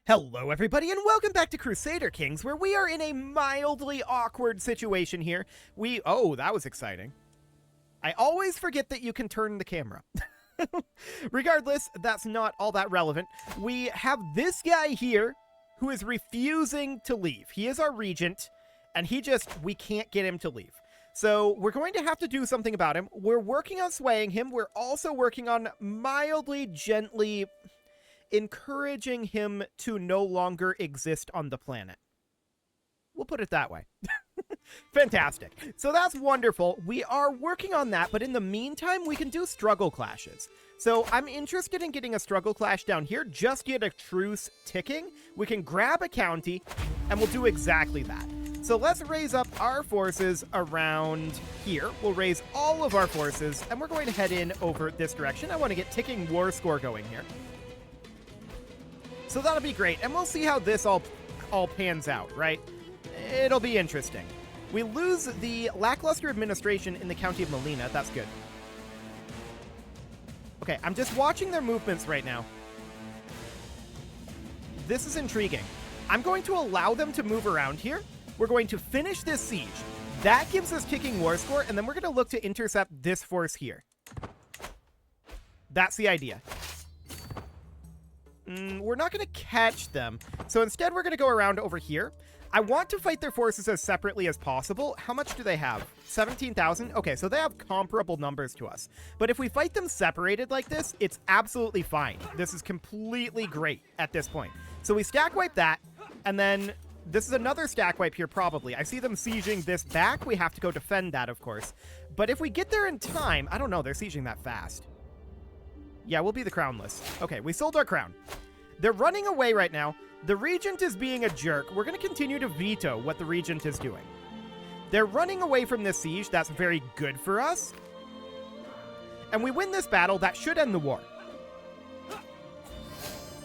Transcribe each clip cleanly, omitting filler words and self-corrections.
Hello everybody and welcome back to Crusader Kings, where we are in a mildly awkward situation here. Oh, that was exciting. I always forget that you can turn the camera. Regardless, that's not all that relevant. We have this guy here who is refusing to leave. He is our regent, and we can't get him to leave. So we're going to have to do something about him. We're working on swaying him. We're also working on mildly, gently encouraging him to no longer exist on the planet. We'll put it that way. Fantastic. So that's wonderful. We are working on that, but in the meantime, we can do struggle clashes. So I'm interested in getting a struggle clash down here. Just get a truce ticking. We can grab a county, and we'll do exactly that. So let's raise up our forces around here. We'll raise all of our forces, and we're going to head in over this direction. I want to get ticking war score going here. So that'll be great, and we'll see how this all pans out, right? It'll be interesting. We lose the lackluster administration in the County of Molina. That's good. Okay, I'm just watching their movements right now. This is intriguing. I'm going to allow them to move around here. We're going to finish this siege. That gives us ticking war score, and then we're going to look to intercept this force here. That's the idea. We're not going to catch them. So instead, we're going to go around over here. I want to fight their forces as separately as possible. How much do they have? 17,000? Okay, so they have comparable numbers to us. But if we fight them separated like this, it's absolutely fine. This is completely great at this point. So we stack wipe that, and then this is another stack wipe here probably. I see them sieging this back. We have to go defend that, of course. But if we get there in time, I don't know, they're sieging that fast. Yeah, we'll be the crownless. Okay, we sold our crown. They're running away right now. The regent is being a jerk. We're going to continue to veto what the regent is doing. They're running away from this siege. That's very good for us. And we win this battle. That should end the war.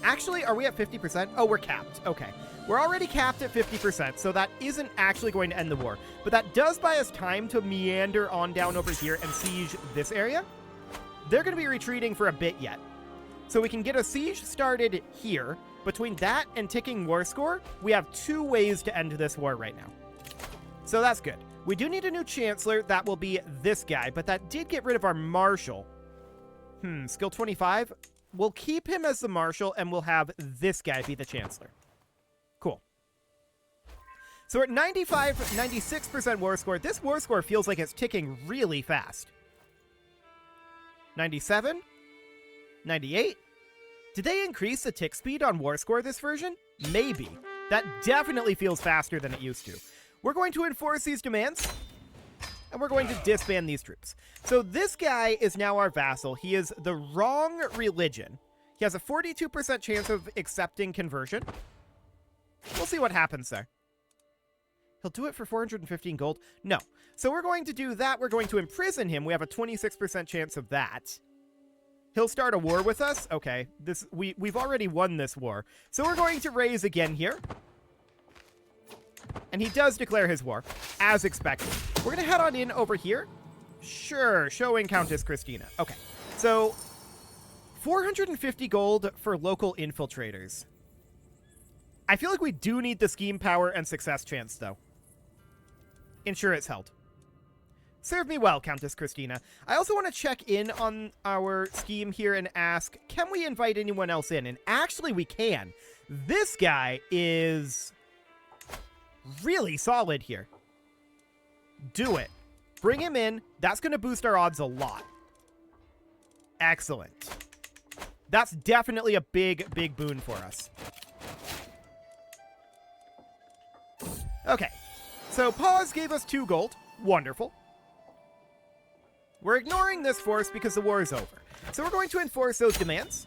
Actually, are we at 50%? Oh, we're capped. Okay. We're already capped at 50%, so that isn't actually going to end the war. But that does buy us time to meander on down over here and siege this area. They're going to be retreating for a bit yet. So we can get a siege started here. Between that and ticking war score, we have two ways to end this war right now. So that's good. We do need a new chancellor. That will be this guy, but that did get rid of our marshal. Skill 25. We'll keep him as the marshal, and we'll have this guy be the chancellor. Cool. So we're at 96% war score. This war score feels like it's ticking really fast. 97, 98. Did they increase the tick speed on war score this version? Maybe. That definitely feels faster than it used to. We're going to enforce these demands, and we're going to disband these troops. So this guy is now our vassal. He is the wrong religion. He has a 42% chance of accepting conversion. We'll see what happens there. He'll do it for 415 gold? No. So we're going to do that. We're going to imprison him. We have a 26% chance of that. He'll start a war with us. Okay, we've already won this war. So we're going to raise again here. And he does declare his war, as expected. We're going to head on in over here. Sure, showing Countess Christina. Okay, so 450 gold for local infiltrators. I feel like we do need the scheme power and success chance, though. Ensure it's held. Serve me well, Countess Christina. I also want to check in on our scheme here and ask, can we invite anyone else in? And actually, we can. This guy is really solid here. Do it. Bring him in. That's going to boost our odds a lot. Excellent. That's definitely a big, big boon for us. Okay. So pause gave us 2 gold. Wonderful. We're ignoring this force because the war is over. So we're going to enforce those demands.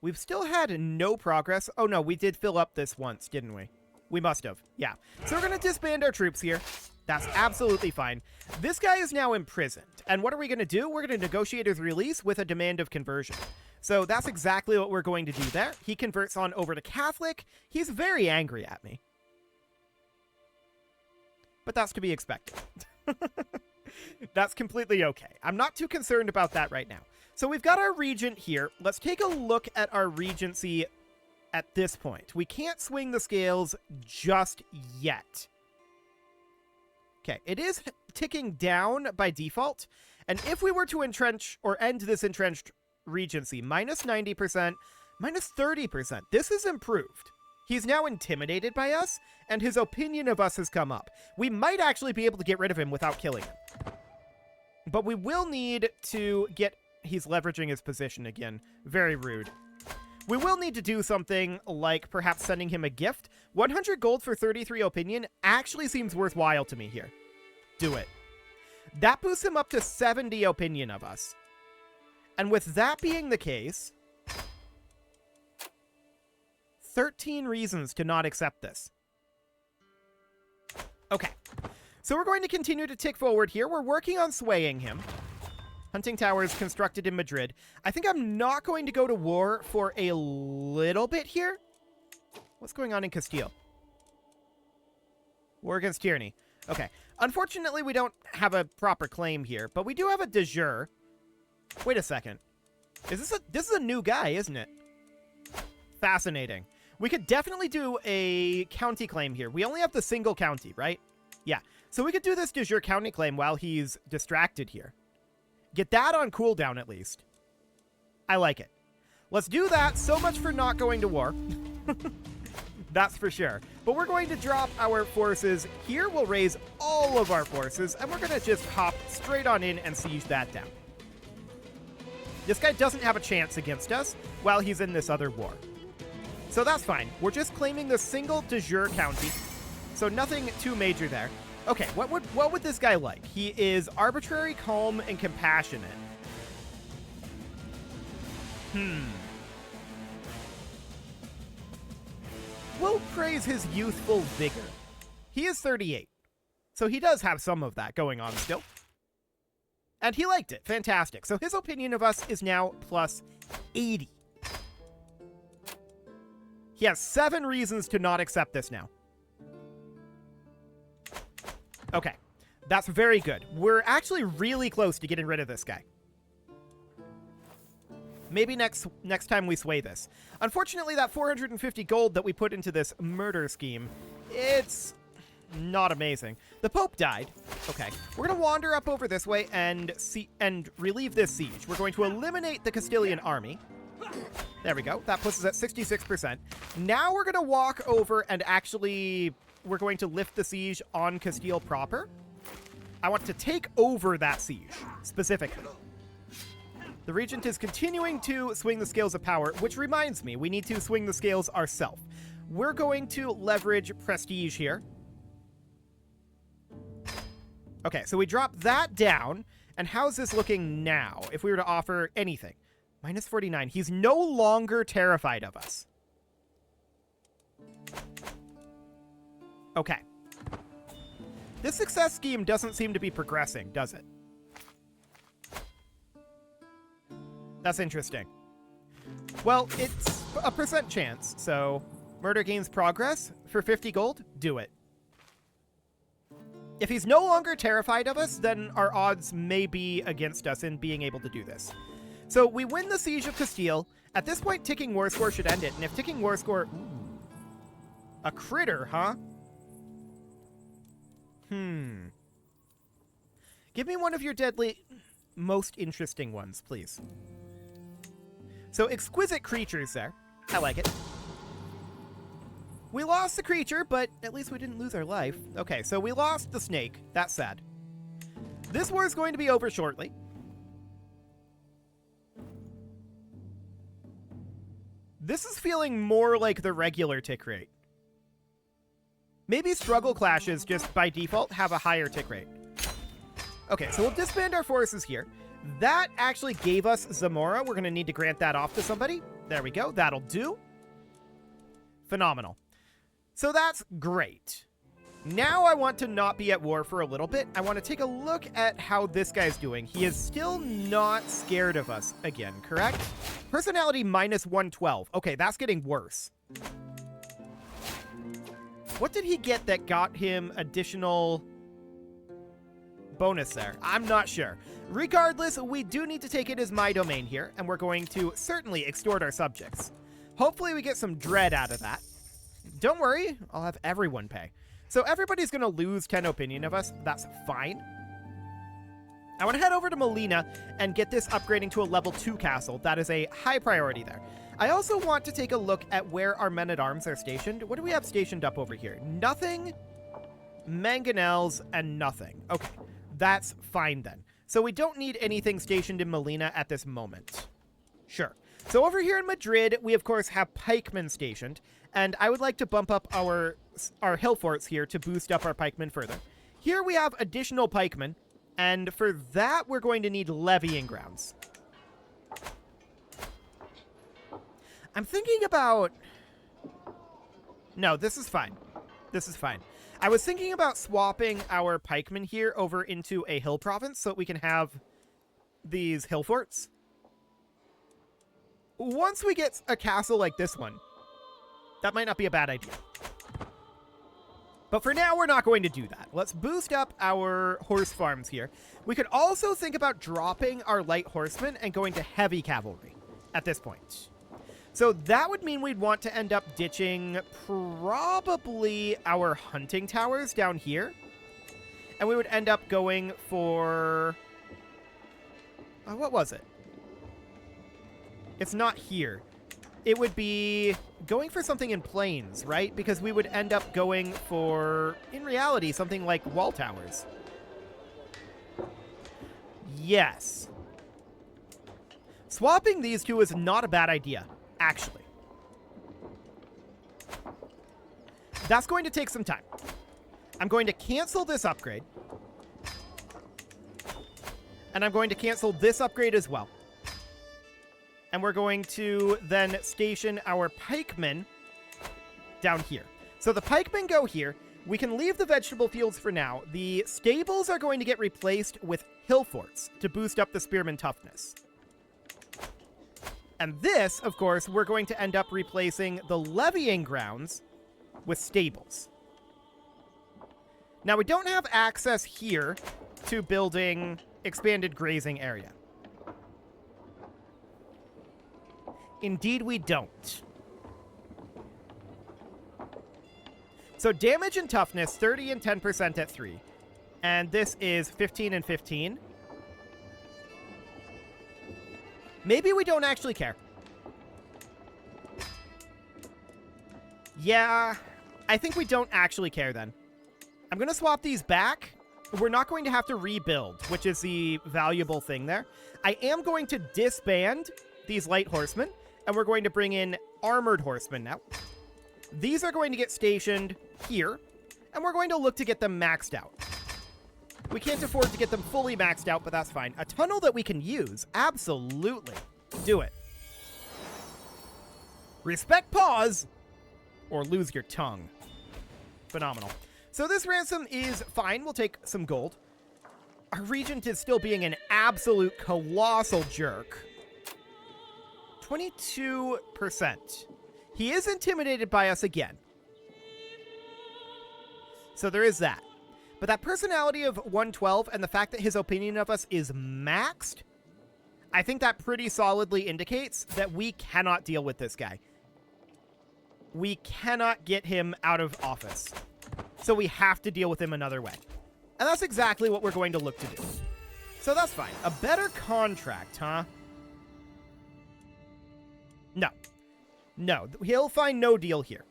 We've still had no progress. Oh no, we did fill up this once, didn't we? We must have. Yeah. So we're going to disband our troops here. That's absolutely fine. This guy is now imprisoned. And what are we going to do? We're going to negotiate his release with a demand of conversion. So that's exactly what we're going to do there. He converts on over to Catholic. He's very angry at me. But that's to be expected. That's completely okay. I'm not too concerned about that right now. So we've got our regent here. Let's take a look at our regency at this point. We can't swing the scales just yet. Okay, it is ticking down by default. And if we were to entrench or end this entrenched regency, minus 90%, minus 30%, this is improved. He's now intimidated by us, and his opinion of us has come up. We might actually be able to get rid of him without killing him. But we will need to get... He's leveraging his position again. Very rude. We will need to do something like perhaps sending him a gift. 100 gold for 33 opinion actually seems worthwhile to me here. Do it. That boosts him up to 70 opinion of us. And with that being the case, 13 reasons to not accept this. Okay. So we're going to continue to tick forward here. We're working on swaying him. Hunting towers constructed in Madrid. I think I'm not going to go to war for a little bit here. What's going on in Castile? War against tyranny. Okay. Unfortunately, we don't have a proper claim here, but we do have a de jure. Wait a second. This is a new guy, isn't it? Fascinating. We could definitely do a county claim here. We only have the single county, right? Yeah. So we could do this de jure county claim while he's distracted here. Get that on cooldown, at least. I like it. Let's do that. So much for not going to war. That's for sure. But we're going to drop our forces here. We'll raise all of our forces, and we're going to just hop straight on in and siege that down. This guy doesn't have a chance against us while he's in this other war. So that's fine. We're just claiming the single de jure county, so nothing too major there. Okay, what would this guy like? He is arbitrary, calm, and compassionate. We'll praise his youthful vigor. He is 38, so he does have some of that going on still. And he liked it. Fantastic. So his opinion of us is now plus 80. He has 7 reasons to not accept this now. Okay, that's very good. We're actually really close to getting rid of this guy. Maybe next time we sway this. Unfortunately, that 450 gold that we put into this murder scheme, it's not amazing. The Pope died. Okay, we're going to wander up over this way and relieve this siege. We're going to eliminate the Castilian army. There we go. That puts us at 66%. Now we're going to walk over and actually... We're going to lift the siege on Castile proper. I want to take over that siege, specifically. The Regent is continuing to swing the scales of power, which reminds me, we need to swing the scales ourselves. We're going to leverage prestige here. Okay, so we drop that down. And how's this looking now, if we were to offer anything? Minus 49. He's no longer terrified of us. Okay. This success scheme doesn't seem to be progressing, does it? That's interesting. Well, it's a % chance, so murder gains progress for 50 gold. Do it. If he's no longer terrified of us, then our odds may be against us in being able to do this. So we win the Siege of Castile. At this point, ticking war score should end it. And if ticking war score... Ooh, a critter, huh? Give me one of your deadly, most interesting ones, please. So, exquisite creatures there. I like it. We lost the creature, but at least we didn't lose our life. Okay, so we lost the snake. That's sad. This war is going to be over shortly. This is feeling more like the regular tick rate. Maybe struggle clashes just by default have a higher tick rate. Okay, so we'll disband our forces here. That actually gave us Zamora. We're going to need to grant that off to somebody. There we go. That'll do. Phenomenal. So that's great. Now I want to not be at war for a little bit. I want to take a look at how this guy's doing. He is still not scared of us again, correct? Personality minus 112. Okay, that's getting worse. What did he get that got him additional bonus there? I'm not sure. Regardless, we do need to take it as my domain here, and we're going to certainly extort our subjects. Hopefully we get some dread out of that. Don't worry, I'll have everyone pay. So everybody's going to lose 10 opinion of us. That's fine. I want to head over to Molina and get this upgrading to a level 2 castle. That is a high priority there. I also want to take a look at where our men-at-arms are stationed. What do we have stationed up over here? Nothing, mangonels, and nothing. Okay, that's fine then. So we don't need anything stationed in Molina at this moment. Sure. So over here in Madrid, we of course have pikemen stationed, and I would like to bump up our hill forts here to boost up our pikemen further. Here we have additional pikemen, and for that we're going to need levying grounds. I'm thinking about... No, this is fine. This is fine. I was thinking about swapping our pikemen here over into a hill province so that we can have these hill forts. Once we get a castle like this one, that might not be a bad idea. But for now, we're not going to do that. Let's boost up our horse farms here. We could also think about dropping our light horsemen and going to heavy cavalry at this point. So that would mean we'd want to end up ditching probably our hunting towers down here. And we would end up going for... what was it? It's not here. It would be going for something in plains, right? Because we would end up going for, in reality, something like wall towers. Yes. Swapping these two is not a bad idea, actually. That's going to take some time. I'm going to cancel this upgrade. And I'm going to cancel this upgrade as well. And we're going to then station our pikemen down here. So the pikemen go here. We can leave the vegetable fields for now. The stables are going to get replaced with hill forts to boost up the spearman toughness. And this, of course, we're going to end up replacing the levying grounds with stables. Now, we don't have access here to building expanded grazing area. Indeed, we don't. So damage and toughness, 30 and 10% at 3. And this is 15 and 15. Maybe we don't actually care. Yeah, I think we don't actually care then. I'm going to swap these back. We're not going to have to rebuild, which is the valuable thing there. I am going to disband these light horsemen. And we're going to bring in armored horsemen now. These are going to get stationed here. And we're going to look to get them maxed out. We can't afford to get them fully maxed out, but that's fine. A tunnel that we can use. Absolutely. Do it. Respect pause. Or lose your tongue. Phenomenal. So this ransom is fine. We'll take some gold. Our regent is still being an absolute colossal jerk. 22%. He is intimidated by us again. So there is that. But that personality of 112 and the fact that his opinion of us is maxed, I think that pretty solidly indicates that we cannot deal with this guy. We cannot get him out of office. So we have to deal with him another way. And that's exactly what we're going to look to do. So that's fine. A better contract, huh? No. No. He'll find no deal here.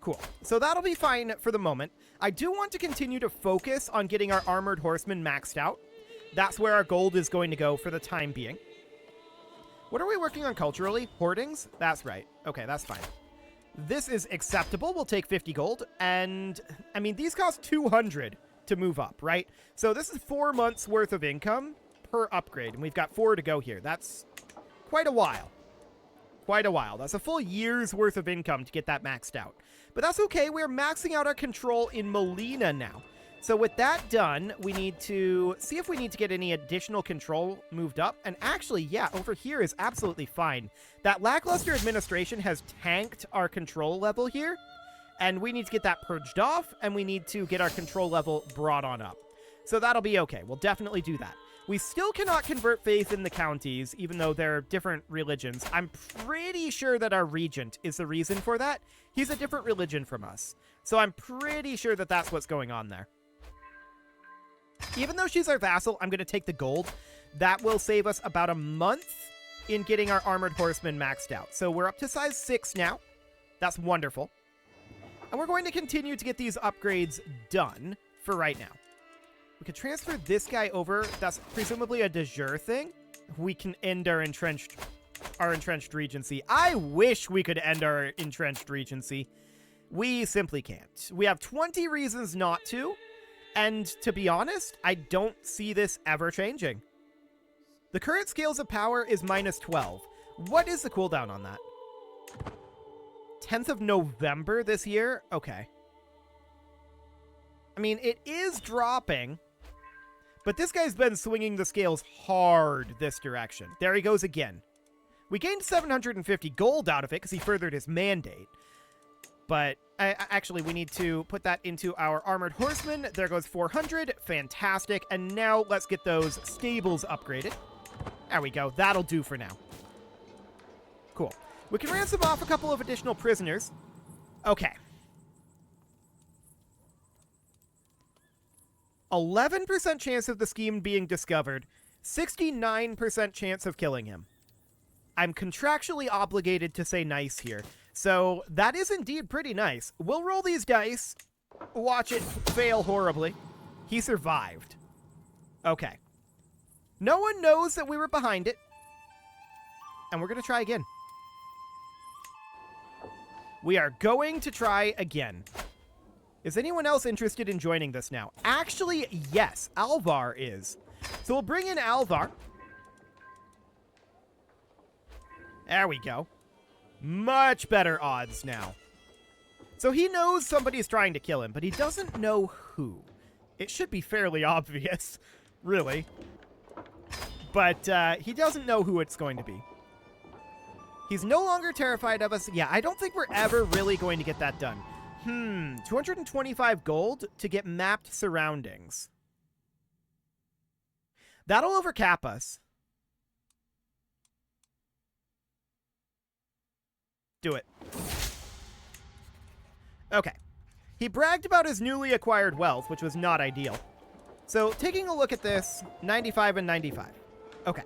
Cool. So that'll be fine for the moment. I do want to continue to focus on getting our armored horsemen maxed out. That's where our gold is going to go for the time being. What are we working on culturally? Hoardings? That's right. Okay, that's fine. This is acceptable. We'll take 50 gold. And, I mean, these cost 200 to move up, right? So this is 4 months worth of income per upgrade. And we've got 4 to go here. That's quite a while. Quite a while. That's a full year's worth of income to get that maxed out. But that's okay. We're maxing out our control in Molina now. So with that done, we need to see if we need to get any additional control moved up. And actually, yeah, over here is absolutely fine. That lackluster administration has tanked our control level here. And we need to get that purged off. And we need to get our control level brought on up. So that'll be okay. We'll definitely do that. We still cannot convert faith in the counties, even though they're different religions. I'm pretty sure that our regent is the reason for that. He's a different religion from us. So I'm pretty sure that that's what's going on there. Even though she's our vassal, I'm going to take the gold. That will save us about a month in getting our armored horsemen maxed out. So we're up to size 6 now. That's wonderful. And we're going to continue to get these upgrades done for right now. We could transfer this guy over. That's presumably a de jure thing. We can end our entrenched regency. I wish we could end our entrenched regency. We simply can't. We have 20 reasons not to. And to be honest, I don't see this ever changing. The current scales of power is -12. What is the cooldown on that? 10th of November this year? Okay. I mean, it is dropping, but this guy's been swinging the scales hard this direction. There he goes again. We gained 750 gold out of it because he furthered his mandate. But actually, we need to put that into our armored horsemen. There goes 400. Fantastic. And now let's get those stables upgraded. There we go. That'll do for now. Cool. We can ransom off a couple of additional prisoners. Okay. 11% chance of the scheme being discovered. 69% chance of killing him. I'm contractually obligated to say nice here. So that is indeed pretty nice. We'll roll these dice. Watch it fail horribly. He survived. Okay. No one knows that we were behind it. And we're going to try again. We are going to try again. Is anyone else interested in joining this now? Actually, yes. Alvar is. So we'll bring in Alvar. There we go. Much better odds now. So he knows somebody's trying to kill him, but he doesn't know who. It should be fairly obvious, really. But he doesn't know who it's going to be. He's no longer terrified of us. Yeah, I don't think we're ever really going to get that done. 225 gold to get mapped surroundings. That'll overcap us. Do it. Okay. He bragged about his newly acquired wealth, which was not ideal. So, taking a look at this, 95 and 95. Okay.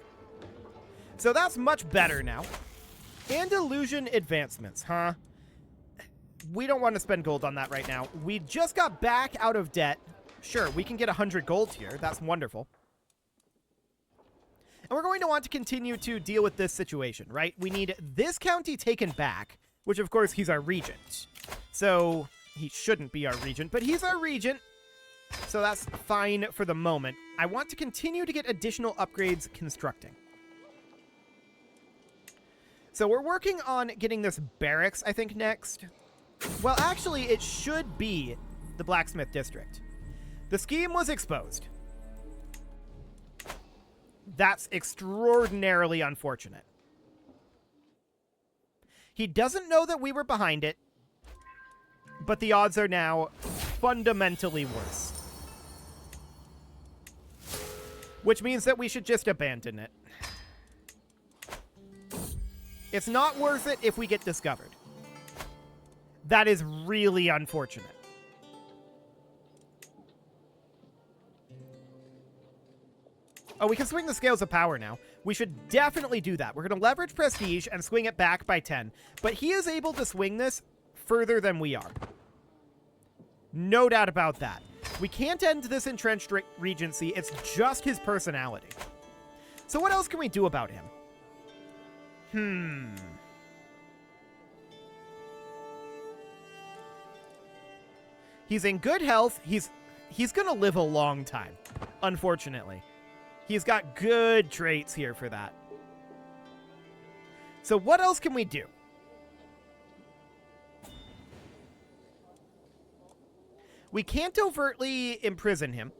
So that's much better now. And illusion advancements, huh? We don't want to spend gold on that right now. We just got back out of debt. Sure, we can get 100 gold here. That's wonderful. And we're going to want to continue to deal with this situation, right? We need this county taken back, which of course he's our regent. So he shouldn't be our regent, but he's our regent. So that's fine for the moment. I want to continue to get additional upgrades constructing. So we're working on getting this barracks, I think, next. Well, actually, it should be the blacksmith district. The scheme was exposed. That's extraordinarily unfortunate. He doesn't know that we were behind it, but the odds are now fundamentally worse. Which means that we should just abandon it. It's not worth it if we get discovered. That is really unfortunate. Oh, we can swing the scales of power now. We should definitely do that. We're going to leverage prestige and swing it back by 10. But he is able to swing this further than we are. No doubt about that. We can't end this entrenched regency. It's just his personality. So what else can we do about him? He's in good health. He's going to live a long time, unfortunately. He's got good traits here for that. So what else can we do? We can't overtly imprison him.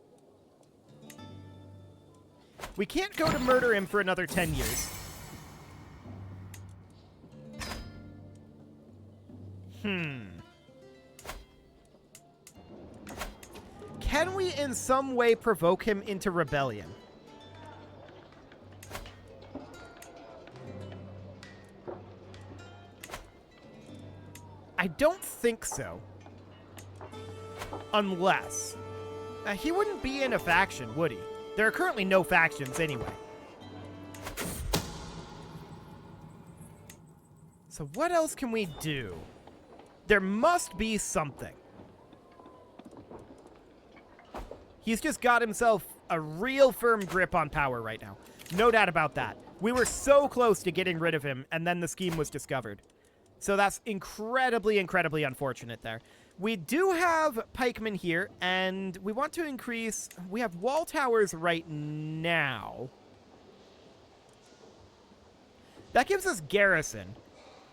We can't go to murder him for another 10 years. Can we in some way provoke him into rebellion? I don't think so. Unless... he wouldn't be in a faction, would he? There are currently no factions anyway. So what else can we do? There must be something. He's just got himself a real firm grip on power right now. No doubt about that. We were so close to getting rid of him, and then the scheme was discovered. So that's incredibly, incredibly unfortunate there. We do have pikemen here, and we want to increase... We have wall towers right now. That gives us garrison.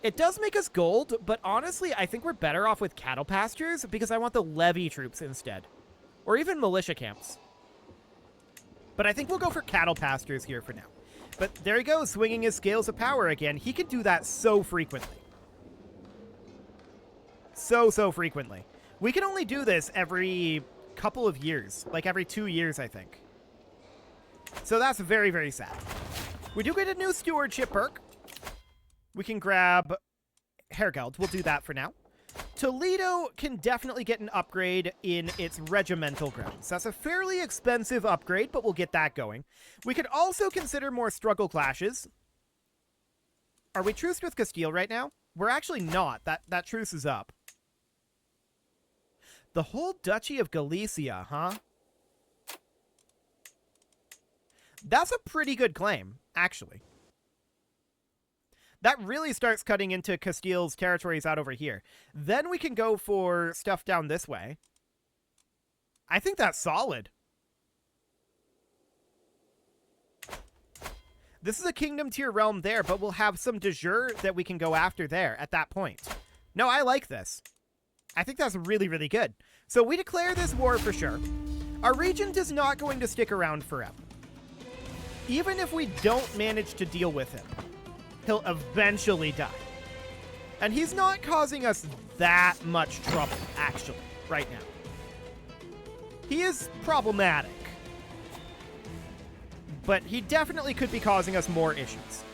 It does make us gold, but honestly, I think we're better off with cattle pastures because I want the levy troops instead. Or even militia camps. But I think we'll go for cattle pastures here for now. But there he goes, swinging his scales of power again. He can do that so frequently. So frequently. We can only do this every couple of years. Like every 2 years, I think. So that's very, very sad. We do get a new stewardship perk. We can grab Hergeld. We'll do that for now. Toledo can definitely get an upgrade in its regimental grounds. That's a fairly expensive upgrade, but we'll get that going. We could also consider more struggle clashes. Are we truced with Castile right now? We're actually not. That truce is up. The whole Duchy of Galicia, huh? That's a pretty good claim, actually. That really starts cutting into Castile's territories out over here. Then we can go for stuff down this way. I think that's solid. This is a kingdom tier realm there, but we'll have some de jure that we can go after there at that point. No, I like this. I think that's really, really good. So we declare this war for sure. Our regent is not going to stick around forever. Even if we don't manage to deal with him, he'll eventually die. And he's not causing us that much trouble, actually, right now. He is problematic. But he definitely could be causing us more issues.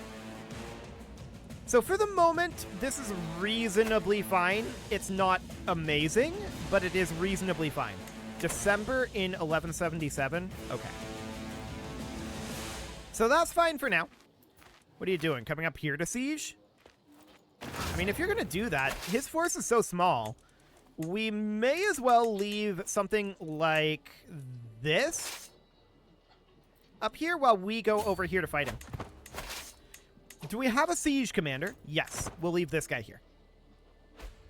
So for the moment, this is reasonably fine. It's not amazing, but it is reasonably fine. December in 1177? Okay. So that's fine for now. What are you doing? Coming up here to siege? I mean, if you're going to do that, his force is so small, we may as well leave something like this up here while we go over here to fight him. Do we have a siege commander? Yes. We'll leave this guy here.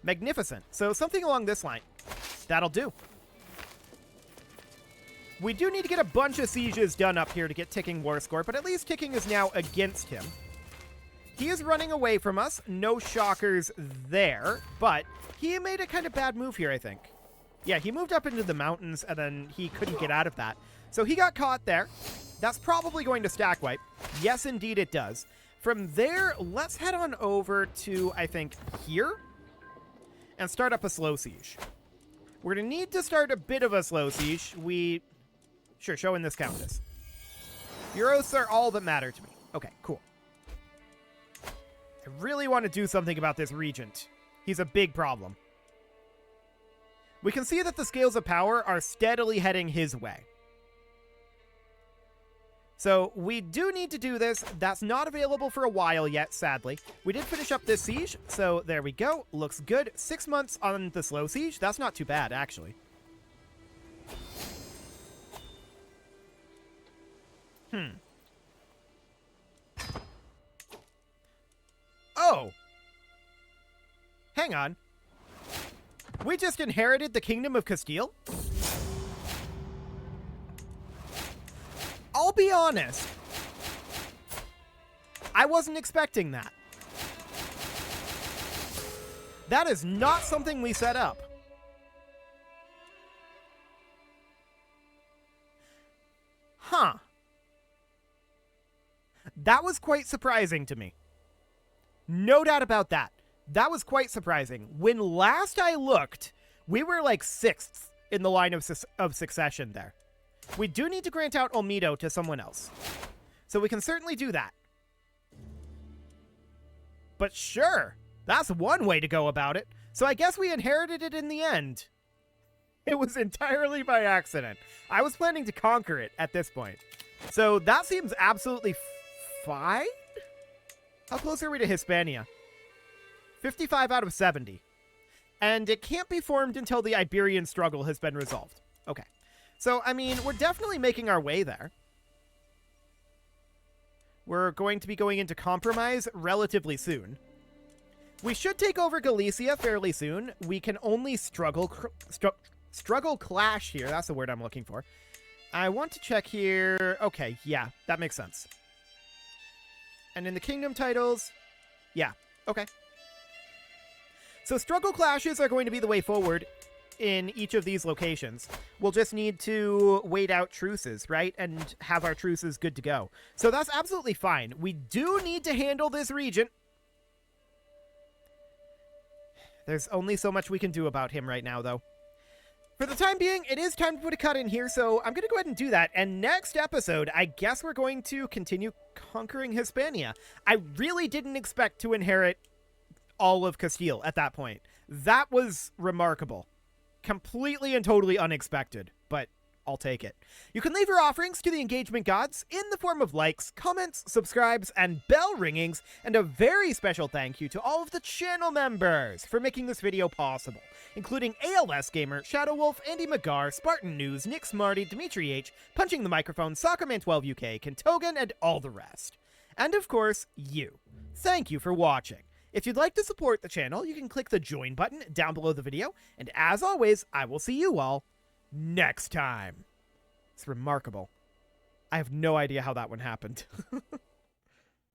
Magnificent. So something along this line. That'll do. We do need to get a bunch of sieges done up here to get Ticking war score, but at least Ticking is now against him. He is running away from us. No shockers there, but he made a kind of bad move here, I think. Yeah, he moved up into the mountains, and then he couldn't get out of that. So he got caught there. That's probably going to stack wipe. Yes, indeed it does. From there, let's head on over to, I think, here, and start up a slow siege. We're going to need to start a bit of a slow siege. Sure, show in this countess. Euros are all that matter to me. Okay, cool. I really want to do something about this regent. He's a big problem. We can see that the scales of power are steadily heading his way. So we do need to do this. That's not available for a while yet, sadly. We did finish up this siege, so there we go. Looks good. 6 months on the slow siege. That's not too bad, actually. Oh! Hang on. We just inherited the Kingdom of Castile? I'll be honest. I wasn't expecting that. That is not something we set up. Huh. That was quite surprising to me. No doubt about that. That was quite surprising. When last I looked, we were like 6th in the line of succession there. We do need to grant out Olmedo to someone else. So we can certainly do that. But sure, that's one way to go about it. So I guess we inherited it in the end. It was entirely by accident. I was planning to conquer it at this point. So that seems absolutely fine? How close are we to Hispania? 55 out of 70. And it can't be formed until the Iberian struggle has been resolved. Okay. So, I mean, we're definitely making our way there. We're going to be going into compromise relatively soon. We should take over Galicia fairly soon. We can only struggle clash here. That's the word I'm looking for. I want to check here. Okay, yeah, that makes sense. And in the kingdom titles, yeah, okay. So struggle clashes are going to be the way forward in each of these locations. We'll just need to wait out truces, right? And have our truces good to go. So that's absolutely fine. We do need to handle this region. There's only so much we can do about him right now, though. For the time being, it is time to put a cut in here, so I'm going to go ahead and do that. And next episode, I guess we're going to continue conquering Hispania. I really didn't expect to inherit all of Castile at that point. That was remarkable. Completely and totally unexpected, but I'll take it. You can leave your offerings to the engagement gods in the form of likes, comments, subscribes, and bell ringings, and a very special thank you to all of the channel members for making this video possible, including ALS Gamer, Shadow Wolf, Andy McGar, Spartan News, Nick Smarty, Dimitri H, Punching the Microphone, Soccerman12 UK, Kentogan, and all the rest. And of course, you. Thank you for watching. If you'd like to support the channel, you can click the join button down below the video, and as always, I will see you all next time. It's remarkable. I have no idea how that one happened.